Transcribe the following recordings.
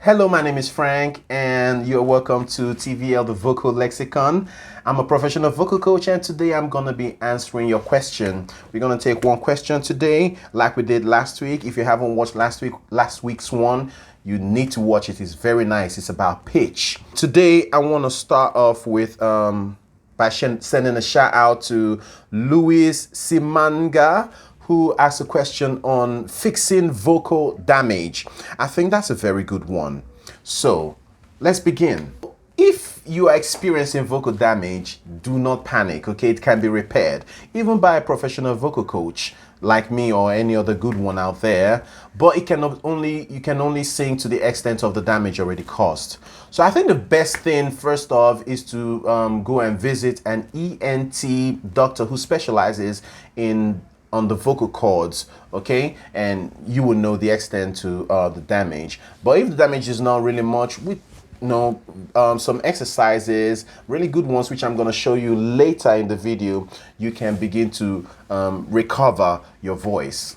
Hello, my name is Frank, and you're welcome to TVL, the Vocal Lexicon. I'm a professional vocal coach, and today I'm going to be answering your question. We're going to take one question today, like we did last week. If you haven't watched last week's one, you need to watch it. It's very nice. It's about pitch. Today, I want to start off with by sending a shout out to Luis Simanga, who asked a question on fixing vocal damage. I think that's a very good one. So let's begin. If you are experiencing vocal damage, do not panic, okay? It can be repaired, even by a professional vocal coach like me or any other good one out there, but you can only sing to the extent of the damage already caused. So I think the best thing, first off, is to go and visit an ENT doctor who specializes on the vocal cords, okay, and you will know the extent to the damage. But if the damage is not really much, with some exercises, really good ones, which I'm going to show you later in the video, you can begin to recover your voice.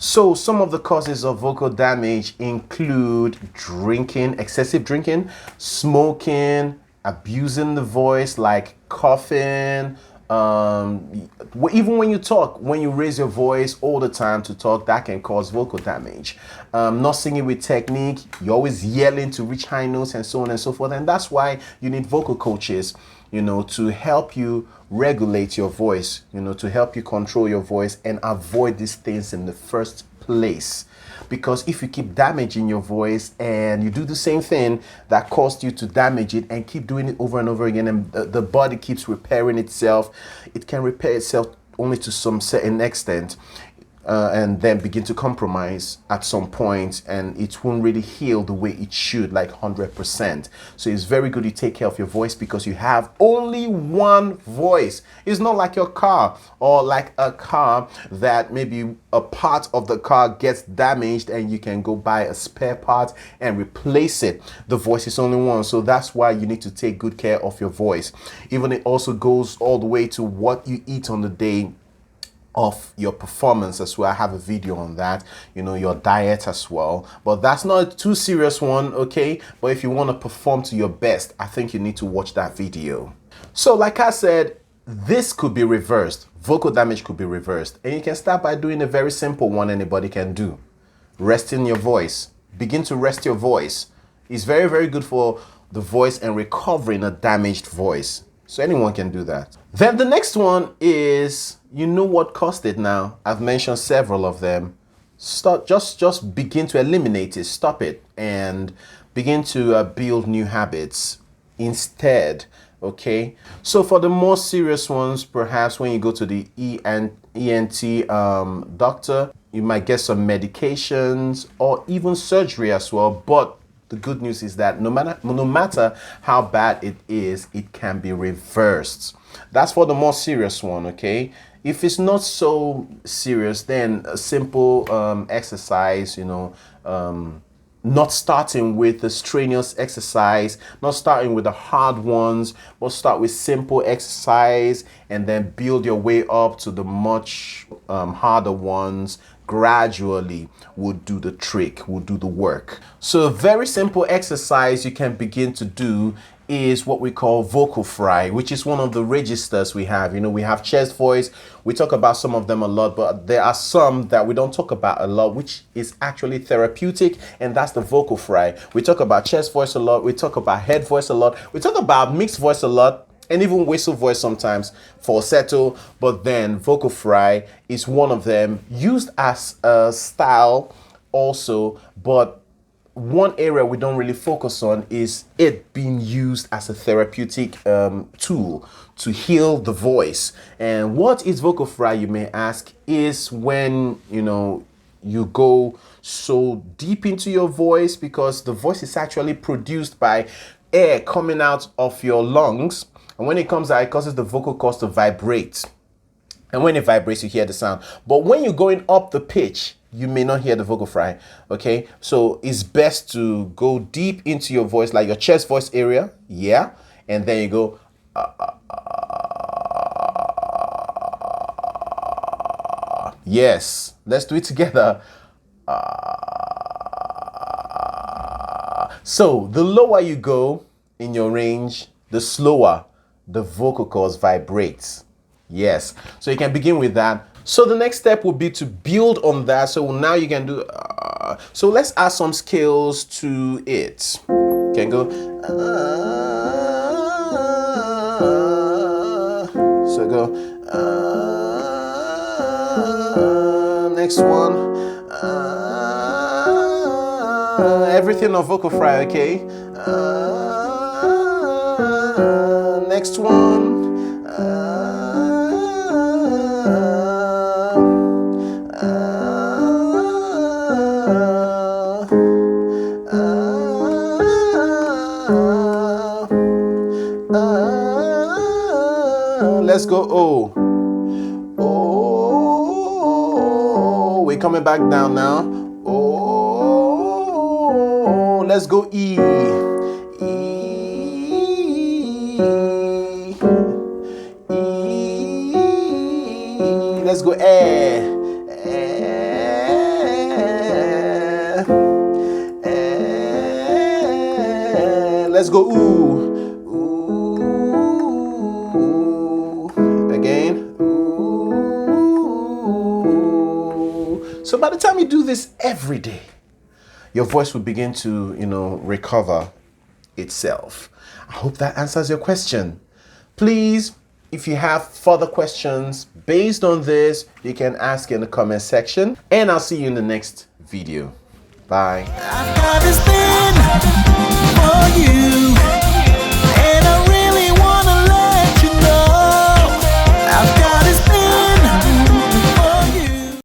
So some of the causes of vocal damage include drinking, excessive drinking, smoking, abusing the voice like coughing, even when you talk, when you raise your voice all the time to talk, that can cause vocal damage. Not singing with technique, you're always yelling to reach high notes and so on and so forth. And that's why you need vocal coaches, to help you regulate your voice, to help you control your voice and avoid these things in the first place. Because if you keep damaging your voice and you do the same thing that caused you to damage it and keep doing it over and over again, and the body keeps repairing itself, it can repair itself only to some certain extent. And then begin to compromise at some point, and it won't really heal the way it should, like 100%. So it's very good you take care of your voice, because you have only one voice. It's not like your car, or like a car that maybe a part of the car gets damaged and you can go buy a spare part and replace it. The voice is only one, so that's why you need to take good care of your voice. Even it also goes all the way to what you eat on the day of your performance as well. I have a video on that, your diet as well, but that's not a too serious one, okay? But if you want to perform to your best, I think you need to watch that video. So like I said, this could be reversed. Vocal damage could be reversed, and you can start by doing a very simple one anybody can do. Resting your voice. Begin to rest your voice. It's very, very good for the voice and recovering a damaged voice. So anyone can do that. Then the next one is, what caused it now. I've mentioned several of them. Just begin to eliminate it, stop it, and begin to build new habits instead, okay? So for the more serious ones, perhaps when you go to the ENT doctor, you might get some medications or even surgery as well, but the good news is that no matter how bad it is, it can be reversed. That's for the more serious one, okay? If it's not so serious, then a simple exercise, not starting with the strenuous exercise, not starting with the hard ones, but start with simple exercise and then build your way up to the much harder ones. Gradually would do the trick, will do the work. So a very simple exercise you can begin to do is what we call vocal fry, which is one of the registers we have. We have chest voice. We talk about some of them a lot, but there are some that we don't talk about a lot, which is actually therapeutic, and that's the vocal fry. We talk about chest voice a lot. We talk about head voice a lot. We talk about mixed voice a lot, and even whistle voice sometimes, falsetto, but then vocal fry is one of them, used as a style also, but one area we don't really focus on is it being used as a therapeutic tool to heal the voice. And what is vocal fry, you may ask, is when you go so deep into your voice, because the voice is actually produced by air coming out of your lungs, and when it comes out, it causes the vocal cords to vibrate. And when it vibrates, you hear the sound. But when you're going up the pitch, you may not hear the vocal fry. Okay, so it's best to go deep into your voice, like your chest voice area, yeah, and then you go yes, let's do it together. So the lower you go in your range, the slower the vocal cords vibrate. Yes, so you can begin with that. So the next step would be to build on that. So now you can do so let's add some scales to it. You can go so go next one, everything on vocal fry, okay? Next one, let's go O. Oh, we're coming back down now. Oh, let's go E. E. E. Let's go A. Let's go ooh. So by the time you do this every day, your voice will begin to, recover itself. I hope that answers your question. Please, if you have further questions based on this, you can ask in the comment section, and I'll see you in the next video. Bye. I've got this thing for you.